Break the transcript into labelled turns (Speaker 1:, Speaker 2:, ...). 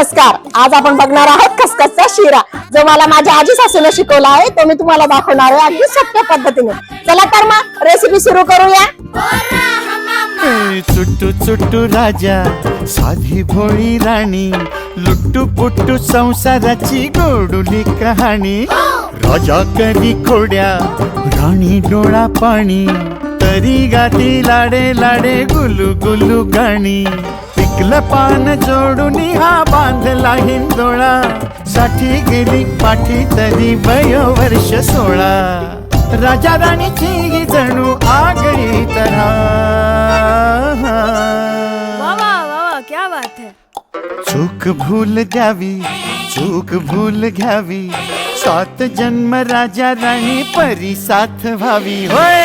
Speaker 1: नमस्कार. आज आपण बघणार आहोत खसखसचा शिरा, जो मला माझ्या आजी सासूने शिकवला आहे. तो मी तुम्हाला दाखवणार आहे अगदी सोप्या पद्धतीने. चला तर मग रेसिपी सुरू करूया.
Speaker 2: चुट्टू चुट्टू राजा, साधी भोळी राणी, लुट्टू पुट्टू संसाराची गोडुली कहाणी. राजा करी खोड्या, राणी डोळा पाणी, तरी गाती लाडे लाडे गुलू गुलू गाणी. पिकलं पान जोडून हा बांधला हिंदोळा, साठी गेली पाठी तरी वयो वर्ष 16. राजा राणीची ही जणू आगळी तऱ्हा.
Speaker 3: वाह क्या बात है.
Speaker 2: चूक भूल द्यावी, चूक भूल घ्यावी, 7 जन्म राजा राणी परी साथ व्हावी. होय